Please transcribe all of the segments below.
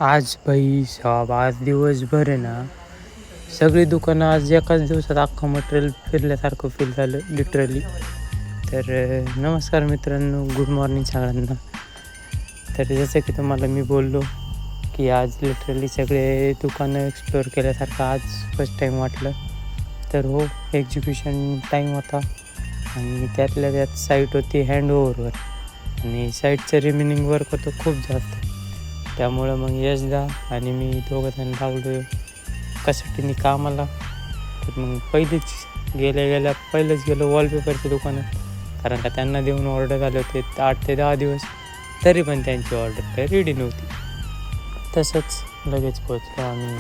आज भाई साहेब, आज दिवसभर आहे ना, सगळी दुकानं आज एकाच दिवसात अख्खं मटेरियल फिरल्यासारखं फील झालं लिटरली. तर नमस्कार मित्रांनो, गुड मॉर्निंग सगळ्यांना. तर जसं की तुम्हाला मी बोललो की आज लिटरली सगळे दुकानं एक्सप्लोअर केल्यासारखं आज फर्स्ट टाईम वाटलं. तर हो, एक्झिक्युशन टाईम होता आणि त्यातल्या त्यात साईट होती हँडओव्हरवर आणि साईटचं रिमेनिंग वर्क होतं खूप जास्त. त्यामुळं मग यशदा आणि मी दोघंजण लावलो कसाटीने कामाला. तर मग पहिलेच गेलो वॉलपेपरच्या दुकानात, कारण का त्यांना देऊन ऑर्डर झाले होते 8 ते 10 दिवस, तरी पण त्यांची ऑर्डर काही रेडी नव्हती. तसंच लगेच पोचलो आम्ही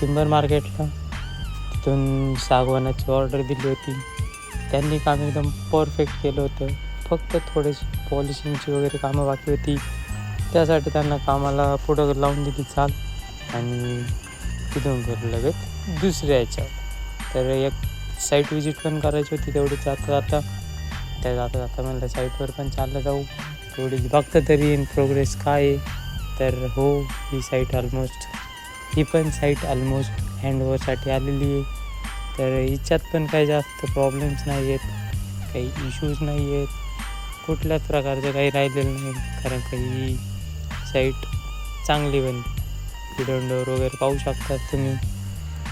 टिंबर मार्केटला. तिथून सागवानाची ऑर्डर दिली होती. त्यांनी काम एकदम परफेक्ट केलं होतं, फक्त थोडीशी पॉलिशिंगची वगैरे कामं बाकी होती. त्यासाठी त्यांना कामाला पुढं लावून दिली चाल आणि तिथून गेलो लगेच दुसऱ्या याच्यावर. तर एक साईट विजिट पण करायची होती तेवढी जाता जाता म्हणलं साईटवर पण चाललं जाऊ, तेवढीच बघतं तरी इन प्रोग्रेस काय आहे. तर हो, ही पण साईट ऑलमोस्ट हँडओव्हरसाठी आलेली आहे. तर हिच्यात पण काही जास्त प्रॉब्लेम्स नाही आहेत, काही इश्यूज नाही आहेत, कुठल्याच प्रकारचं काही राहिलेलं नाही, कारण काही साईट चांगली बनते. विंडोवर वगैरे पाहू शकता तुम्ही,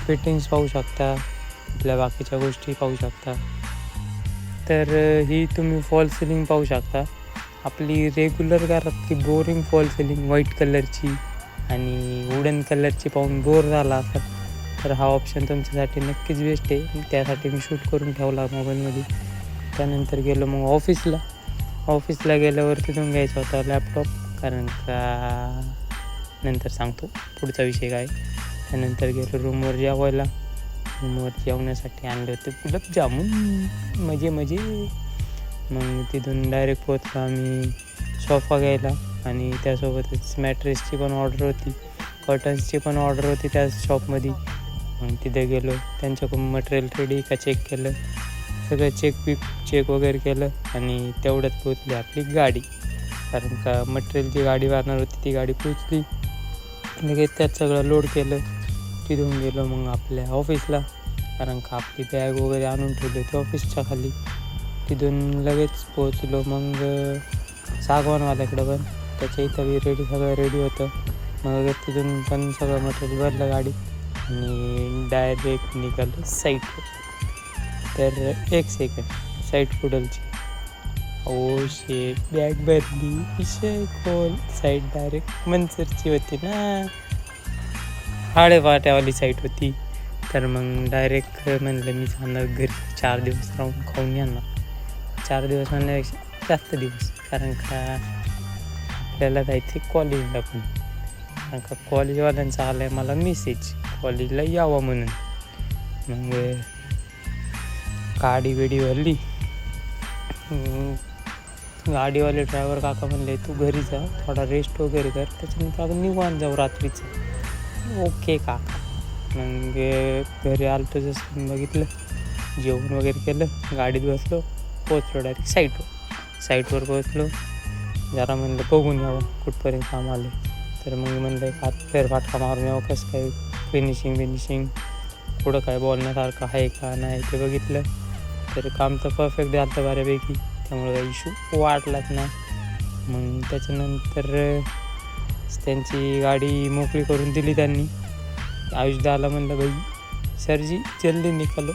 फिटिंग्स पाहू शकता, आपल्या बाकीच्या गोष्टी पाहू शकता. तर ही तुम्ही फॉल सिलिंग पाहू शकता, आपली रेग्युलर घरातली बोरिंग फॉल सिलिंग व्हाईट कलरची आणि वुडन कलरची पाहून बोर झाला असेल तर हा ऑप्शन तुमच्यासाठी नक्कीच बेस्ट आहे. त्यासाठी मी शूट करून ठेवला मोबाईलमध्ये. त्यानंतर गेलो मग ऑफिसला गेल्यावर तिथून घ्यायचा होता लॅपटॉप, कारण का नंतर सांगतो पुढचा विषय काय. त्यानंतर गेलो रूमवर जेवण्यासाठी आणले होते गुलाबजामुन, मजे. मग तिथून डायरेक्ट पोहोचलो आम्ही सोफा घ्यायला आणि त्यासोबतच मॅट्रेसची पण ऑर्डर होती, कर्टन्सची पण ऑर्डर होती त्या शॉपमध्ये. मग तिथे गेलो, त्यांच्याकडून मटेरियल रेडी का चेक केलं, सगळं चेक वगैरे केलं आणि तेवढ्यात पोचली आपली गाडी, कारण का मटेरियलची गाडी वाहणार होती ती गाडी पोचली. लगेच त्यात सगळं लोड केलं, तिथून गेलो मग आपल्या ऑफिसला, कारण का आपली बॅग वगैरे आणून ठेवली होती ऑफिसच्या खाली. तिथून लगेच पोचलो मग सागवानवाल्याकडं, पण त्याच्या इथं सगळं रेडी होतं. मग तिथून पण सगळं मटेरियल भरलं गाडी आणि डायरेक्ट निघालो साईटवर. तर एक सेकंड, साईट कुडलची, ओ शेट, बॅग भरली, विषय खोल. साईट डायरेक्ट मनसरची होती ना, हाडेपाट्यावाली साईट होती. तर मग डायरेक्ट म्हणलं मी जाणार घरी, 4 दिवस राहून खाऊन येणार. 4 दिवस म्हणण्यापेक्षा जास्त दिवस, कारण का आपल्याला जायचं कॉलेजला पण, कारण का कॉलेजवाल्यांचा आला आहे मला मेसेज कॉलेजला यावं म्हणून. मग गाडी भरली. गाडीवाले ड्रायव्हर काका म्हणले तू घरी जा, थोडा रेस्ट वगैरे कर, त्याच्यानंतर आपण निवांत जाऊ रात्रीचं. ओके काका. मग घरी आलो, जसं बघितलं, जेवण वगैरे केलं, गाडीत बसलो, पोचलो डायरेक्ट साईटवर पोचलो. जरा म्हणलं बघून यावं कुठपर्यंत काम आलं. तर मग म्हणलं हात फेरफाटका मारून यावं, कसं काय फिनिशिंग पुढं काय बोलण्यासारखं आहे का नाही ते बघितलं. तर काम तर परफेक्ट झालं बऱ्यापैकी, त्यामुळे काही इश्यू वाटलाच नाही. मग त्याच्यानंतर त्यांची गाडी मोकळी करून दिली त्यांनी. आयुषदाला म्हणलं भाई सरजी जल्दी निकालो,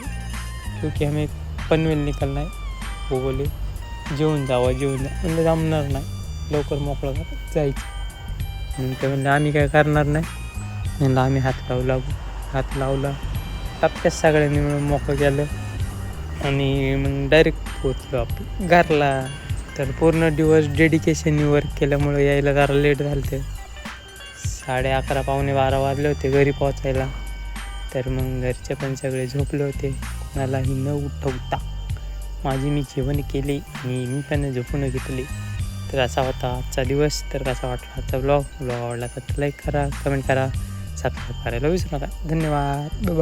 क्योंकि हमें पनवेल निकलना है. हो बोले जेवून जा. म्हणलं जमणार नाही, लवकर मोकळं जायचं. मग ते म्हणलं आम्ही काय करणार नाही. म्हणलं आम्ही हात लावला टप्प्यात सगळ्यांनी मिळून मोकळं केलं आणि मग डायरेक्ट पोचलो आपण घरला. तर पूर्ण दिवस डेडिकेशननी वर्क केल्यामुळं यायला जरा लेट झालं. ते 11:30 पावणे 12 वाजले होते घरी पोचायला. तर मग घरचे पण सगळे झोपले होते, कोणालाही न उठवता माझी मी जेवण केले आणि मी पण झोपून घेतले. तर असा होता आजचा दिवस. तर कसा वाटला आजचा ब्लॉग आवडला तर लाईक करा, कमेंट करा, सबस्क्राईब करायला विसरू नका. धन्यवाद, बाय.